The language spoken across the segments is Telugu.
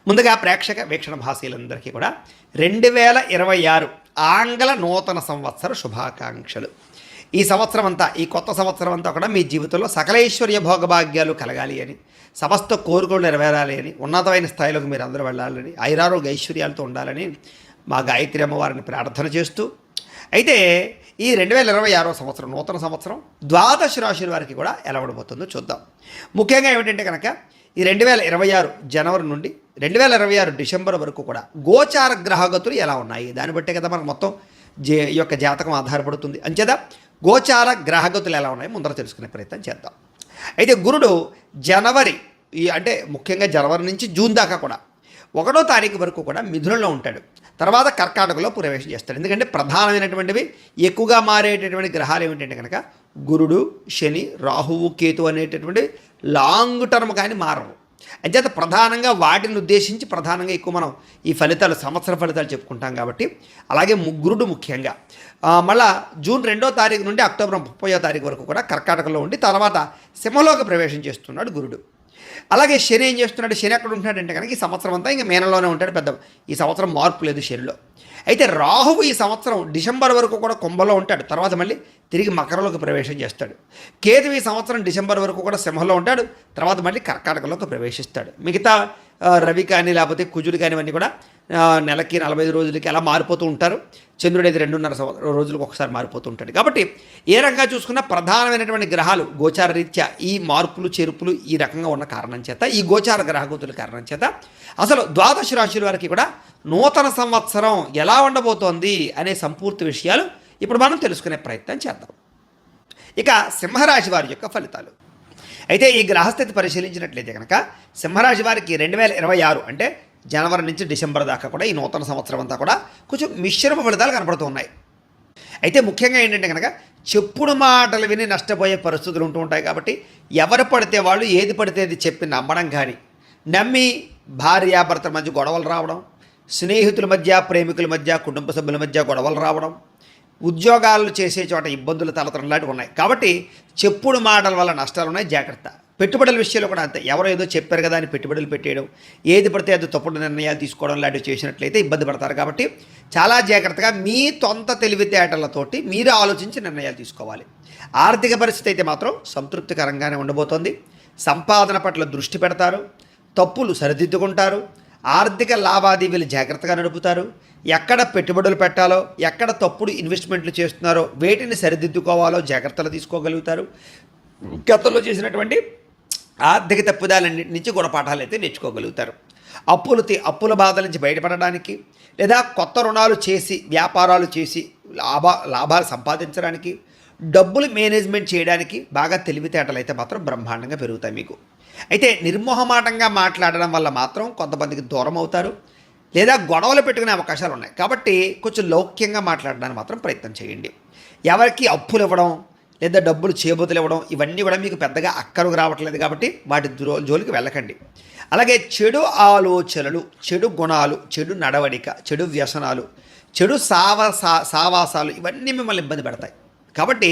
ముందుగా ప్రేక్షక వీక్షణ భాషలందరికీ కూడా 2026 ఆంగ్ల నూతన సంవత్సర శుభాకాంక్షలు. ఈ సంవత్సరం అంతా, ఈ కొత్త సంవత్సరం అంతా కూడా మీ జీవితంలో సకలైశ్వర్య భోగభాగ్యాలు కలగాలి అని, సమస్త కోరికలు నెరవేరాలి అని, ఉన్నతమైన స్థాయిలోకి మీరు అందరూ వెళ్ళాలని, ఐరారోగ్య ఐశ్వర్యాలతో ఉండాలని మా గాయత్రి అమ్మవారిని ప్రార్థన చేస్తూ, అయితే ఈ 2026 సంవత్సరం నూతన సంవత్సరం ద్వాదశ రాశుల వారికి కూడా ఎలా ఉండబోతుందో చూద్దాం. ముఖ్యంగా ఏమిటంటే కనుక ఈ 2026 జనవరి నుండి 2026 డిసెంబర్ వరకు కూడా గోచార గ్రహగతులు ఎలా ఉన్నాయి, దాన్ని బట్టే కదా మనకు మొత్తం ఈ యొక్క జాతకం ఆధారపడుతుంది. అంచేత గోచార గ్రహగతులు ఎలా ఉన్నాయి ముందర తెలుసుకునే ప్రయత్నం చేద్దాం. అయితే గురుడు జనవరి అంటే ముఖ్యంగా జనవరి నుంచి జూన్ దాకా కూడా 1వ తారీఖు వరకు కూడా మిథునంలో ఉంటాడు. తర్వాత కర్కాటకలో ప్రవేశం చేస్తాడు. ఎందుకంటే ప్రధానమైనటువంటివి ఎక్కువగా మారేటటువంటి గ్రహాలు ఏమిటంటే కనుక గురుడు, శని, రాహువు, కేతు అనేటటువంటి లాంగ్ టర్మ్ కానీ మారవు. అంచేత ప్రధానంగా వాటిని ఉద్దేశించి ప్రధానంగా ఎక్కువ మనం ఈ ఫలితాలు, సంవత్సర ఫలితాలు చెప్పుకుంటాం కాబట్టి, అలాగే గురుడు ముఖ్యంగా మళ్ళా జూన్ 2వ తారీఖు నుండి అక్టోబర్ 30వ తారీఖు వరకు కూడా కర్కాటకలో ఉండి తర్వాత సింహంలోకి ప్రవేశం చేస్తున్నాడు గురుడు. అలాగే శని ఏం చేస్తున్నాడు, శని ఎక్కడ ఉంటున్నాడంటే కనుక ఈ సంవత్సరం అంతా ఇంకా మీనంలోనే ఉంటాడు. ఈ సంవత్సరం మార్పు లేదు శనిలో. అయితే రాహువు ఈ సంవత్సరం డిసెంబర్ వరకు కూడా కుంభంలో ఉంటాడు, తర్వాత మళ్ళీ తిరిగి మకరంలోకి ప్రవేశం చేస్తాడు. కేతు ఈ సంవత్సరం డిసెంబర్ వరకు కూడా సింహంలో ఉంటాడు, తర్వాత మళ్ళీ కర్కాటకంలోకి ప్రవేశిస్తాడు. మిగతా రవి కానీ లేకపోతే కుజుడు కానీ ఇవన్నీ కూడా నెలకి 45 రోజులకి అలా మారిపోతూ ఉంటారు. చంద్రుడు అయితే 2.5 రోజులకు ఒకసారి మారిపోతూ ఉంటాడు. కాబట్టి ఏ రకంగా చూసుకున్నా ప్రధానమైనటువంటి గ్రహాలు గోచార రీత్యా ఈ మార్పులు చేర్పులు ఈ రకంగా ఉన్న కారణం చేత, ఈ గోచార గ్రహగతుల కారణం చేత అసలు ద్వాదశ రాశుల వారికి కూడా నూతన సంవత్సరం ఎలా ఉండబోతోంది అనే సంపూర్తి విషయాలు ఇప్పుడు మనం తెలుసుకునే ప్రయత్నం చేద్దాం. ఇక సింహరాశి వారి యొక్క ఫలితాలు. అయితే ఈ గ్రహస్థితి పరిశీలించినట్లయితే కనుక సింహరాశి వారికి 2026 అంటే జనవరి నుంచి డిసెంబర్ దాకా కూడా ఈ నూతన సంవత్సరం అంతా కూడా కొంచెం మిశ్రమ ఫలితాలు కనపడుతూ ఉన్నాయి. అయితే ముఖ్యంగా ఏంటంటే కనుక చెప్పుడు మాటలు విని నష్టపోయే పరిస్థితులు ఉంటూ ఉంటాయి. కాబట్టి ఎవరు పడితే వాళ్ళు ఏది పడితే అది చెప్పి నమ్మడం కానీ, నమ్మి భార్యాభర్తల మధ్య గొడవలు రావడం, స్నేహితుల మధ్య, ప్రేమికుల మధ్య, కుటుంబ సభ్యుల మధ్య గొడవలు రావడం, ఉద్యోగాలు చేసే చోట ఇబ్బందులు తలతరం లాంటివి ఉన్నాయి. కాబట్టి చెప్పుడు మాటల వల్ల నష్టాలు ఉన్నాయి, జాగ్రత్త. పెట్టుబడుల విషయంలో కూడా అంతే. ఎవరో ఏదో చెప్పారు కదా అని పెట్టుబడులు పెట్టేయడం, ఏది పడితే అది తప్పుడు నిర్ణయాలు తీసుకోవడం లాంటివి చేసినట్లయితే ఇబ్బంది పడతారు. కాబట్టి చాలా జాగ్రత్తగా మీ సొంత తెలివితేటలతోటి మీరు ఆలోచించి నిర్ణయాలు తీసుకోవాలి. ఆర్థిక పరిస్థితి అయితే మాత్రం సంతృప్తికరంగానే ఉండబోతోంది. సంపాదన పట్ల దృష్టి పెడతారు, తప్పులు సరిదిద్దుకుంటారు, ఆర్థిక లావాదేవీలు జాగ్రత్తగా నడుపుతారు. ఎక్కడ పెట్టుబడులు పెట్టాలో, ఎక్కడ తప్పుడు ఇన్వెస్ట్మెంట్లు చేస్తున్నారో వేటిని సరిదిద్దుకోవాలో జాగ్రత్తలు తీసుకోగలుగుతారు. గతంలో చేసినటువంటి ఆర్థిక తప్పుదాలన్నింటి నుంచి గుణపాఠాలు అయితే నేర్చుకోగలుగుతారు. అప్పుల బాధల నుంచి బయటపడడానికి, లేదా కొత్త రుణాలు చేసి వ్యాపారాలు చేసి లాభాలు సంపాదించడానికి, డబ్బులు మేనేజ్మెంట్ చేయడానికి బాగా తెలివితేటలు అయితే మాత్రం బ్రహ్మాండంగా పెరుగుతాయి మీకు. అయితే నిర్మోహమాటంగా మాట్లాడడం వల్ల మాత్రం కొంతమందికి దూరం అవుతారు, లేదా గొడవలు పెట్టుకునే అవకాశాలు ఉన్నాయి. కాబట్టి కొంచెం లౌక్యంగా మాట్లాడడానికి మాత్రం ప్రయత్నం చేయండి. ఎవరికి అప్పులు ఇవ్వడం లేదా డబ్బులు చేబుతులు ఇవ్వడం ఇవన్నీ కూడా మీకు పెద్దగా అక్కరకు రావట్లేదు. కాబట్టి వాటి జోలికి వెళ్ళకండి. అలాగే చెడు ఆలోచనలు, చెడు గుణాలు, చెడు నడవడిక, చెడు వ్యసనాలు, చెడు సావాసాలు ఇవన్నీ మిమ్మల్ని ఇబ్బంది పెడతాయి. కాబట్టి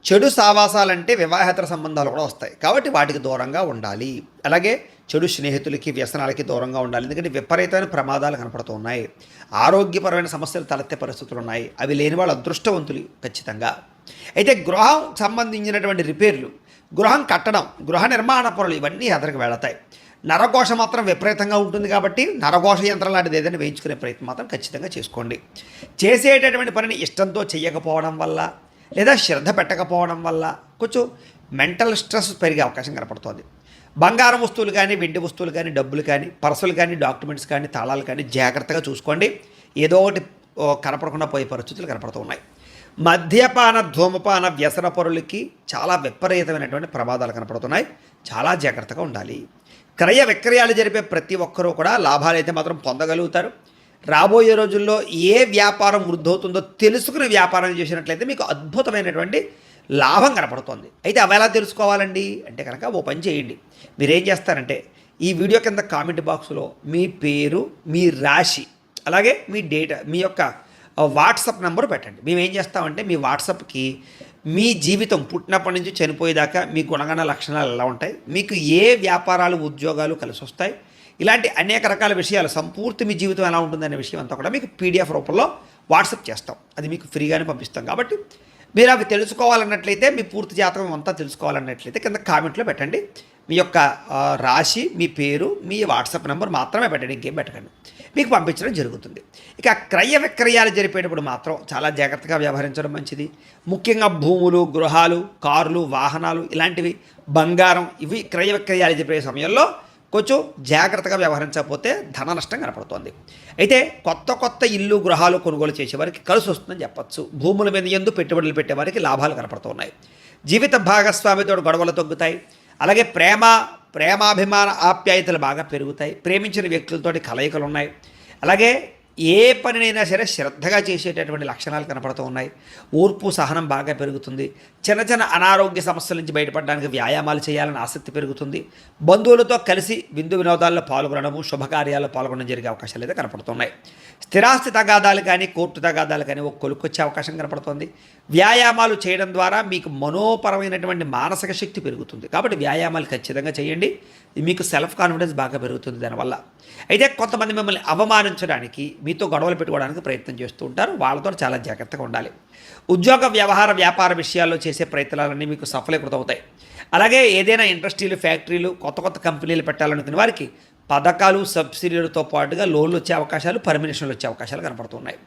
చెడు సావాసాలంటే వివాహేతర సంబంధాలు కూడా వస్తాయి. కాబట్టి వాటికి దూరంగా ఉండాలి. అలాగే చెడు స్నేహితులకి, వ్యసనాలకి దూరంగా ఉండాలి. ఎందుకంటే విపరీతమైన ప్రమాదాలు కనపడుతూ ఉన్నాయి. ఆరోగ్యపరమైన సమస్యలు తలెత్తే పరిస్థితులు ఉన్నాయి. అవి లేని వాళ్ళు అదృష్టవంతులు ఖచ్చితంగా. అయితే గృహం సంబంధించినటువంటి రిపేర్లు, గృహం కట్టడం, గృహ నిర్మాణ పనులు ఇవన్నీ ఎదరికి వెళతాయి. నరఘోష మాత్రం విపరీతంగా ఉంటుంది. కాబట్టి నరఘోష యంత్రం లాంటిది ఏదైనా వేయించుకునే ప్రయత్నం మాత్రం ఖచ్చితంగా చేసుకోండి. చేసేటటువంటి పనిని ఇష్టంతో చేయకపోవడం వల్ల, లేదా శ్రద్ధ పెట్టకపోవడం వల్ల కొంచెం మెంటల్ స్ట్రెస్ పెరిగే అవకాశం కనపడుతుంది. బంగారం వస్తువులు కానీ, వెండి వస్తువులు కానీ, డబ్బులు కానీ, పర్సులు కానీ, డాక్యుమెంట్స్ కానీ, తాళాలు కానీ జాగ్రత్తగా చూసుకోండి. ఏదో ఒకటి కనపడకుండా పోయే పరిస్థితులు కనపడుతూ ఉన్నాయి. మద్యపాన, ధూమపాన, వ్యసన పరులకి చాలా విపరీతమైనటువంటి ప్రమాదాలు కనపడుతున్నాయి. చాలా జాగ్రత్తగా ఉండాలి. క్రయ విక్రయాలు జరిపే ప్రతి ఒక్కరూ కూడా లాభాలు అయితే మాత్రం పొందగలుగుతారు. రాబోయే రోజుల్లో ఏ వ్యాపారం వృద్ధవుతుందో తెలుసుకుని వ్యాపారం చేసినట్లయితే మీకు అద్భుతమైనటువంటి లాభం కనపడుతుంది. అయితే అవి ఎలా తెలుసుకోవాలండి అంటే కనుక ఓ పని చేయండి. మీరేం చేస్తారంటే ఈ వీడియో కింద కామెంట్ బాక్స్లో మీ పేరు, మీ రాశి, అలాగే మీ డేటా, మీ యొక్క వాట్సాప్ నెంబర్ పెట్టండి. మేము ఏం చేస్తామంటే మీ వాట్సాప్కి మీ జీవితం పుట్టినప్పటి నుంచి చనిపోయేదాకా మీ గుణగణ లక్షణాలు ఎలా ఉంటాయి, మీకు ఏ వ్యాపారాలు, ఉద్యోగాలు కలిసి వస్తాయి, ఇలాంటి అనేక రకాల విషయాలు సంపూర్తి మీ జీవితం ఎలా ఉంటుందనే విషయం అంతా కూడా మీకు పీడిఎఫ్ రూపంలో వాట్సాప్ చేస్తాం. అది మీకు ఫ్రీగానే పంపిస్తాం. కాబట్టి మీరు అవి తెలుసుకోవాలన్నట్లయితే, మీ పూర్తి జాతకం అంతా తెలుసుకోవాలన్నట్లయితే కింద కామెంట్లో పెట్టండి. మీ యొక్క రాశి, మీ పేరు, మీ వాట్సాప్ నెంబర్ మాత్రమే పెట్టండి, ఇంకేం పెట్టకండి. మీకు పంపించడం జరుగుతుంది. ఇక క్రయ విక్రయాలు జరిపేటప్పుడు మాత్రం చాలా జాగ్రత్తగా వ్యవహరించడం మంచిది. ముఖ్యంగా భూములు, గృహాలు, కార్లు, వాహనాలు ఇలాంటివి, బంగారం, ఇవి క్రయ విక్రయాలు జరిపే సమయంలో కొంచెం జాగ్రత్తగా వ్యవహరించకపోతే ధన నష్టం కనపడుతోంది. అయితే కొత్త ఇల్లు, గృహాలు కొనుగోలు చేసేవారికి కలిసి వస్తుందని చెప్పచ్చు. భూముల మీద ఎందు పెట్టుబడులు పెట్టేవారికి లాభాలు కనపడుతున్నాయి. జీవిత భాగస్వామితో గొడవలు తగ్గుతాయి. అలాగే ప్రేమాభిమాన ఆప్యాయతలు బాగా పెరుగుతాయి. ప్రేమించిన వ్యక్తులతోటి కలయికలు ఉన్నాయి. అలాగే ఏ పనినైనా సరే శ్రద్ధగా చేసేటటువంటి లక్షణాలు కనపడుతూ ఉన్నాయి. ఓర్పు, సహనం బాగా పెరుగుతుంది. చిన్న అనారోగ్య సమస్యల నుంచి బయటపడడానికి వ్యాయామాలు చేయాలని ఆసక్తి పెరుగుతుంది. బంధువులతో కలిసి విందు వినోదాల్లో పాల్గొనడము, శుభకార్యాల్లో పాల్గొనడం జరిగే అవకాశాలు అయితే కనపడుతున్నాయి. స్థిరాస్తి తగాదాలు కానీ, కోర్టు తగాదాలు కానీ ఒక కొలుక్కొచ్చే అవకాశం కనపడుతుంది. వ్యాయామాలు చేయడం ద్వారా మీకు మనోపరమైనటువంటి మానసిక శక్తి పెరుగుతుంది. కాబట్టి వ్యాయామాలు ఖచ్చితంగా చేయండి. మీకు సెల్ఫ్ కాన్ఫిడెన్స్ బాగా పెరుగుతుంది దానివల్ల. అయితే కొంతమంది మిమ్మల్ని అవమానించడానికి, మీతో గొడవలు పెట్టుకోవడానికి ప్రయత్నం చేస్తూ ఉంటారు. వాళ్ళతో చాలా జాగ్రత్తగా ఉండాలి. ఉద్యోగ, వ్యాపార విషయాల్లో చేసే ప్రయత్నాలన్నీ మీకు సఫలీకృతం అవుతాయి. అలాగే ఏదైనా ఇండస్ట్రీలు, ఫ్యాక్టరీలు, కొత్త కంపెనీలు పెట్టాలనుకునే వారికి పథకాలు, సబ్సిడీలతో పాటుగా లోన్లు వచ్చే అవకాశాలు, పర్మిషన్లు వచ్చే అవకాశాలు కనపడుతున్నాయి.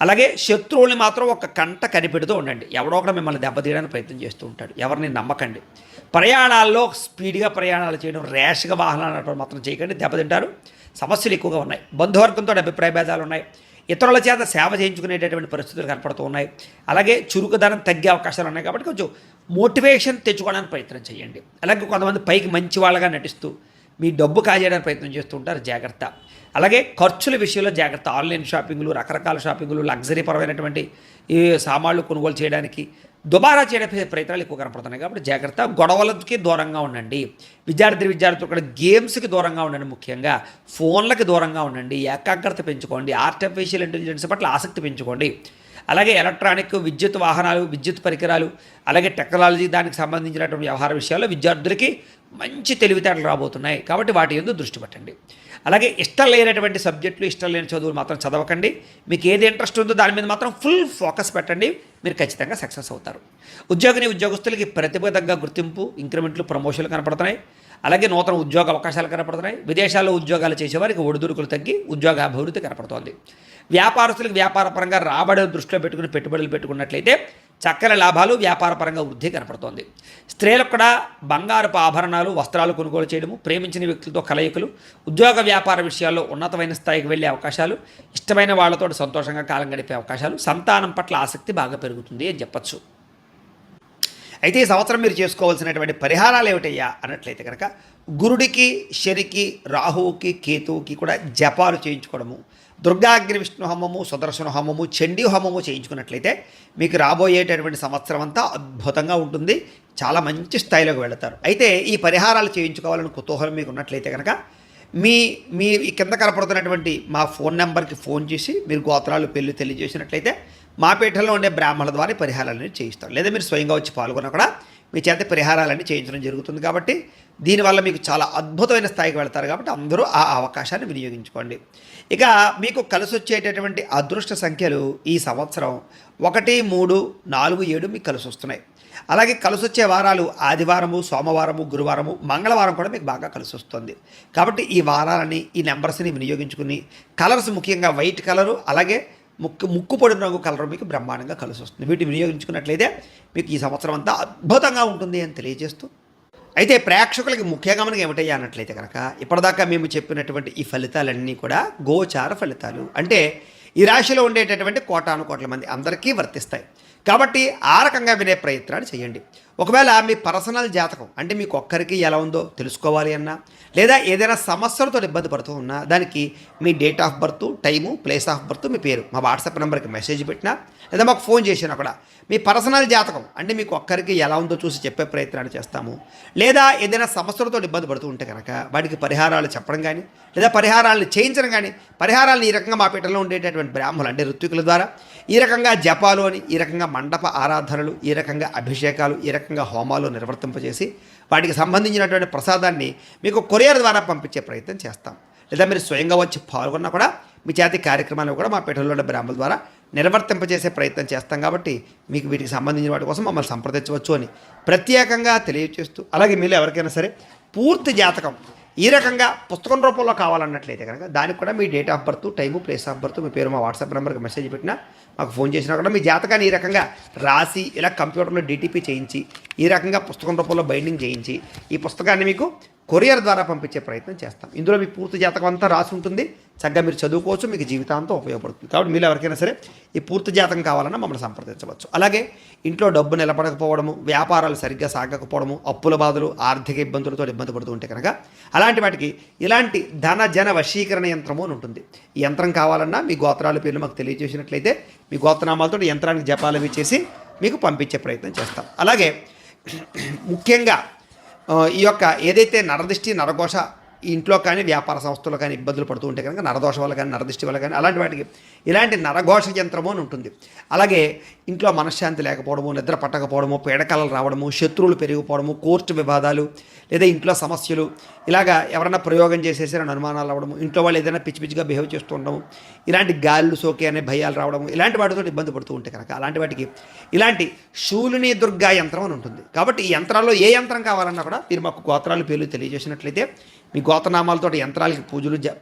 అలాగే శత్రువుల్ని మాత్రం ఒక కంట కనిపెడుతూ ఉండండి. ఎవడో ఒకటి మిమ్మల్ని దెబ్బతీయడానికి ప్రయత్నం చేస్తూ ఉంటాడు. ఎవరిని నమ్మకండి. ప్రయాణాల్లో స్పీడ్గా ప్రయాణాలు చేయడం, ర్యాష్గా వాహనాలు నడపడం మాత్రం చేయకండి, దెబ్బతింటారు. సమస్యలు ఎక్కువగా ఉన్నాయి. బంధువర్గంతో అభిప్రాయ భేదాలు ఉన్నాయి. ఇతరుల చేత సేవ చేయించుకునేటటువంటి పరిస్థితులు కనపడుతూ ఉన్నాయి. అలాగే చురుకుదనం తగ్గే అవకాశాలు ఉన్నాయి. కాబట్టి కొంచెం మోటివేషన్ తెచ్చుకోవడానికి ప్రయత్నం చేయండి. అలాగే కొంతమంది పైకి మంచి వాళ్ళగా నటిస్తూ మీ డబ్బు కాజేయడానికి ప్రయత్నం చేస్తూ ఉంటారు, జాగ్రత్త. అలాగే ఖర్చుల విషయంలో జాగ్రత్త. ఆన్లైన్ షాపింగ్లు, రకరకాల షాపింగ్లు, లగ్జరీ పరమైనటువంటి ఈ సామాన్లు కొనుగోలు చేయడానికి దుబారా చేయడానికి ప్రయత్నాలు ఎక్కువ కనపడుతున్నాయి. కాబట్టి జాగ్రత్త. గొడవలకి దూరంగా ఉండండి. విద్యార్థులు కూడా గేమ్స్కి దూరంగా ఉండండి. ముఖ్యంగా ఫోన్లకి దూరంగా ఉండండి. ఏకాగ్రత పెంచుకోండి. ఆర్టిఫిషియల్ ఇంటెలిజెన్స్ పట్ల ఆసక్తి పెంచుకోండి. అలాగే ఎలక్ట్రానిక్, విద్యుత్ వాహనాలు, విద్యుత్ పరికరాలు, అలాగే టెక్నాలజీ, దానికి సంబంధించినటువంటి వ్యవహార విషయాల్లో విద్యార్థులకి మంచి తెలివితేటలు రాబోతున్నాయి. కాబట్టి వాటి యందు దృష్టి పెట్టండి. అలాగే ఇష్టం లేనటువంటి సబ్జెక్టులు, ఇష్టం లేని చదువులు మాత్రం చదవకండి. మీకు ఏది ఇంట్రెస్ట్ ఉందో దాని మీద మాత్రం ఫుల్ ఫోకస్ పెట్టండి. మీరు ఖచ్చితంగా సక్సెస్ అవుతారు. ఉద్యోగస్తులకి ప్రతిభ తగ్గ గుర్తింపు, ఇంక్రిమెంట్లు, ప్రమోషన్లు కనపడుతున్నాయి. అలాగే నూతన ఉద్యోగ అవకాశాలు కనపడుతున్నాయి. విదేశాల్లో ఉద్యోగాలు చేసేవారికి ఒడిదుడుకులు తగ్గి ఉద్యోగ అభివృద్ధి కనపడుతోంది. వ్యాపారస్తులకు వ్యాపారపరంగా రాబడిని దృష్టిలో పెట్టుకుని పెట్టుబడులు పెట్టుకున్నట్లయితే చక్కని లాభాలు, వ్యాపారపరంగా వృద్ధి కనపడుతోంది. స్త్రీలకు కూడా బంగారపు ఆభరణాలు, వస్త్రాలు కొనుగోలు చేయడము, ప్రేమించిన వ్యక్తులతో కలయికలు, ఉద్యోగ వ్యాపార విషయాల్లో ఉన్నతమైన స్థాయికి వెళ్ళే అవకాశాలు, ఇష్టమైన వాళ్ళతో సంతోషంగా కాలం గడిపే అవకాశాలు, సంతానం పట్ల ఆసక్తి బాగా పెరుగుతుంది అని చెప్పచ్చు. అయితే ఈ సంవత్సరం మీరు చేసుకోవాల్సినటువంటి పరిహారాలు ఏమిటయ్యా అన్నట్లయితే కనుక గురుడికి, శనికి, రాహువుకి, కేతువుకి కూడా జపాలు చేయించుకోవడము, దుర్గాగ్ని విష్ణు హోమము, సుదర్శన హోమము, చండీ హోమము చేయించుకున్నట్లయితే మీకు రాబోయేటటువంటి సంవత్సరం అంతా అద్భుతంగా ఉంటుంది. చాలా మంచి స్థాయిలోకి వెళతారు. అయితే ఈ పరిహారాలు చేయించుకోవాలని కుతూహలం మీకు ఉన్నట్లయితే కనుక మీ కింద కనపడుతున్నటువంటి మా ఫోన్ నెంబర్కి ఫోన్ చేసి మీరు గోత్రాలు, పెళ్ళి తెలియజేసినట్లయితే మా పీఠంలో ఉండే బ్రాహ్మణుల ద్వారా పరిహారాలన్నీ చేయిస్తారు. లేదా మీరు స్వయంగా వచ్చి పాల్గొన్నా కూడా మీ చేత పరిహారాలన్నీ చేయించడం జరుగుతుంది. కాబట్టి దీనివల్ల మీకు చాలా అద్భుతమైన స్థాయికి వెళ్తారు. కాబట్టి అందరూ ఆ అవకాశాన్ని వినియోగించుకోండి. ఇక మీకు కలిసి వచ్చేటటువంటి అదృష్ట సంఖ్యలు ఈ సంవత్సరం 1, 3, 4, 7 మీకు కలిసి వస్తున్నాయి. అలాగే కలిసి వచ్చే వారాలు ఆదివారము, సోమవారము, గురువారము, మంగళవారం కూడా మీకు బాగా కలిసి వస్తుంది. కాబట్టి ఈ వారాలని, ఈ నెంబర్స్ని వినియోగించుకుని కలర్స్, ముఖ్యంగా వైట్ కలరు, అలాగే ముక్కు పొడిన రంగు కలర్ మీకు బ్రహ్మాండంగా కలిసి వస్తుంది. వీటిని వినియోగించుకున్నట్లయితే మీకు ఈ సంవత్సరం అంతా అద్భుతంగా ఉంటుంది అని తెలియజేస్తూ, అయితే ప్రేక్షకులకి ముఖ్యంగా మనకి ఏమిటయ్యా అన్నట్లయితే కనుక ఇప్పటిదాకా మేము చెప్పినటువంటి ఈ ఫలితాలన్నీ కూడా గోచార ఫలితాలు. అంటే ఈ రాశిలో ఉండేటటువంటి కోటాను మంది అందరికీ వర్తిస్తాయి. కాబట్టి ఆ రకంగా వినే ప్రయత్నాలు చేయండి. ఒకవేళ మీ పర్సనల్ జాతకం అంటే మీకు ఒక్కరికి ఎలా ఉందో తెలుసుకోవాలి అన్నా, లేదా ఏదైనా సమస్యలతో ఇబ్బంది పడుతూ ఉన్నా దానికి మీ date of birth, time, place of birth, మీ పేరు మా వాట్సాప్ నెంబర్కి మెసేజ్ పెట్టినా, లేదా మాకు ఫోన్ చేసినా కూడా మీ పర్సనల్ జాతకం అంటే మీకు ఒక్కరికి ఎలా ఉందో చూసి చెప్పే ప్రయత్నాలు చేస్తాము. లేదా ఏదైనా సమస్యలతో ఇబ్బంది పడుతూ ఉంటే కనుక వాటికి పరిహారాలు చెప్పడం కానీ, లేదా పరిహారాలను చేయించడం కానీ, పరిహారాలను ఈ రకంగా మా పీఠంలో ఉండేటటువంటి బ్రాహ్మణులు అంటే ఋత్వికుల ద్వారా ఈ రకంగా జపాలు అని, ఈ రకంగా మండప ఆరాధనలు, ఈ రకంగా అభిషేకాలు, ఈ రకంగా హోమాలు నిర్వర్తింపజేసి వాటికి సంబంధించినటువంటి ప్రసాదాన్ని మీకు కొరియర్ ద్వారా పంపించే ప్రయత్నం చేస్తాం. లేదా మీరు స్వయంగా వచ్చి పాల్గొన్నా కూడా మీ చేతి కార్యక్రమాలను కూడా మా పీఠంలో బ్రాహ్మణుల ద్వారా నిర్వర్తింపజేసే ప్రయత్నం చేస్తాం కాబట్టి మీకు వీటికి సంబంధించిన వాటి కోసం మమ్మల్ని సంప్రదించవచ్చు అని ప్రత్యేకంగా తెలియజేస్తూ, అలాగే మీరు ఎవరికైనా సరే పూర్తి జాతకం ఈ రకంగా పుస్తకం రూపంలో కావాలన్నట్లయితే కనుక దానికి కూడా మీ date of birth, time, place of birth, మీ పేరు మా వాట్సాప్ నెంబర్కి మెసేజ్ పెట్టినా, మాకు ఫోన్ చేసినా కూడా మీ జాతకాన్ని ఈ రకంగా రాసి ఇలా కంప్యూటర్లో డిటిపి చేయించి ఈ రకంగా పుస్తకం రూపంలో బైండింగ్ చేయించి ఈ పుస్తకాన్ని మీకు కొరియర్ ద్వారా పంపించే ప్రయత్నం చేస్తాం. ఇందులో మీ పూర్తి జాతకం అంతా రాసి ఉంటుంది, చక్కగా మీరు చదువుకోవచ్చు, మీకు జీవితాంతం ఉపయోగపడుతుంది. కాబట్టి మీరు ఎవరికైనా సరే ఈ పూర్తి జాతకం కావాలన్నా మమ్మల్ని సంప్రదించవచ్చు. అలాగే ఇంట్లో డబ్బు నిలబడకపోవడము, వ్యాపారాలు సరిగ్గా సాగకపోవడము, అప్పుల బాధలు, ఆర్థిక ఇబ్బందులతో ఇబ్బంది పడుతూ ఉంటే కనుక అలాంటి వాటికి ఇలాంటి ధన జన వశీకరణ యంత్రము అని ఉంటుంది. ఈ యంత్రం కావాలన్నా మీ గోత్రాల పేర్లు మాకు తెలియజేసినట్లయితే మీ గోత్రనామాలతో యంత్రానికి జపాలు అవి చేసి మీకు పంపించే ప్రయత్నం చేస్తాం. అలాగే ముఖ్యంగా ఈ యొక్క ఏదైతే నరదృష్టి, నరఘోష ఈ ఇంట్లో కానీ వ్యాపార సంస్థలో కానీ ఇబ్బందులు పడుతూ ఉంటే కనుక నరదోష వల్ల కానీ నరదృష్టి వల్ల కానీ అలాంటి వాటికి ఇలాంటి నరఘోష యంత్రము అని ఉంటుంది. అలాగే ఇంట్లో మనశ్శాంతి లేకపోవడము, నిద్ర పట్టకపోవడము, పీడకలలు రావడము, శత్రువులు పెరిగిపోవడము, కోర్టు వివాదాలు లేదా ఇంట్లో సమస్యలు, ఇలాగా ఎవరైనా ప్రయోగం చేసేసారని అనుమానాలు రావడము, ఇంట్లో వాళ్ళు ఏదైనా పిచ్చి పిచ్చిగా బిహేవ్ చేస్తూ ఉండడము, ఇలాంటి గాళ్ళు సోకే అనే భయాలు రావడము, ఇలాంటి వాటితో ఇబ్బంది పడుతూ ఉంటే కనుక అలాంటి వాటికి ఇలాంటి శూలిని దుర్గా యంత్రం అని ఉంటుంది. కాబట్టి ఈ యంత్రాల్లో ఏ యంత్రం కావాలన్నా కూడా మీరు మాకు గోత్రాల పేర్లు తెలియజేసినట్లయితే మీ గోత్రనామాలతో యంత్రాలకి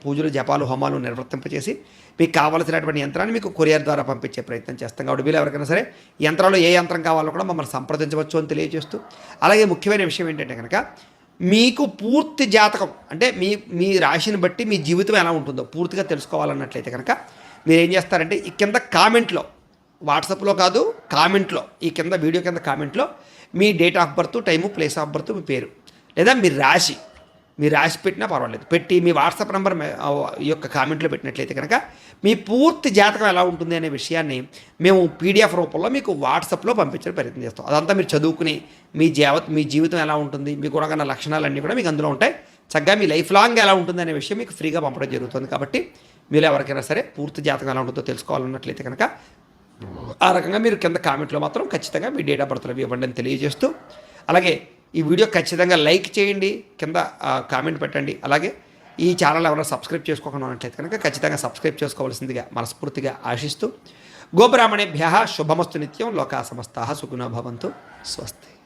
పూజలు జపాలు హోమాలు నిర్వర్తింపచేసి మీకు కావాల్సినటువంటి యంత్రాన్ని మీకు కొరియర్ ద్వారా పంపించే ప్రయత్నం చేస్తాం. కాబట్టి మీరు ఎవరికైనా సరే యంత్రాల్లో ఏ యంత్రం కావాలో కూడా మమ్మల్ని సంప్రదించవచ్చు అని తెలియజేస్తూ, అలాగే ముఖ్యమైన విషయం ఏంటంటే కనుక మీకు పూర్తి జాతకం అంటే మీ రాశిని బట్టి మీ జీవితం ఎలా ఉంటుందో పూర్తిగా తెలుసుకోవాలన్నట్లయితే కనుక మీరు ఏం చేస్తారంటే ఈ కింద కామెంట్లో, వాట్సాప్లో కాదు కామెంట్లో, ఈ కింద వీడియో కింద కామెంట్లో మీ date of birth, time, place of birth, మీ పేరు లేదా మీ రాశి పెట్టినా పర్వాలేదు పెట్టి మీ వాట్సాప్ నెంబర్ ఈ యొక్క కామెంట్లో పెట్టినట్లయితే కనుక మీ పూర్తి జాతకం ఎలా ఉంటుంది అనే విషయాన్ని మేము పీడిఎఫ్ రూపంలో మీకు వాట్సాప్లో పంపించడం ప్రయత్నం చేస్తాం. అదంతా మీరు చదువుకుని మీ జీవితం ఎలా ఉంటుంది, మీకు ఉన్న లక్షణాలన్నీ కూడా మీకు అందులో ఉంటాయి. చక్కగా మీ లైఫ్ లాంగ్ ఎలా ఉంటుంది అనే విషయం మీకు ఫ్రీగా పంపడం జరుగుతుంది. కాబట్టి మీరు ఎవరికైనా సరే పూర్తి జాతకం ఎలా ఉంటుందో తెలుసుకోవాలన్నట్లయితే కనుక ఆ రకంగా మీరు కింద కామెంట్లో మాత్రం ఖచ్చితంగా మీ డేట్ ఆఫ్ బర్త్లో ఇవ్వండి అని తెలియజేస్తూ, అలాగే ఈ వీడియో ఖచ్చితంగా లైక్ చేయండి, కింద కామెంట్ పెట్టండి. అలాగే ఈ ఛానల్ ఎవరైనా సబ్స్క్రైబ్ చేసుకోకుండా ఉన్నట్లయితే కనుక ఖచ్చితంగా సబ్స్క్రైబ్ చేసుకోవాల్సిందిగా మనస్ఫూర్తిగా ఆశిస్తూ, గోబ్రాహ్మణేభ్యః శుభమస్తు నిత్యం, లోకా సమస్తాః సుఖినో భవంతు, స్వస్తి.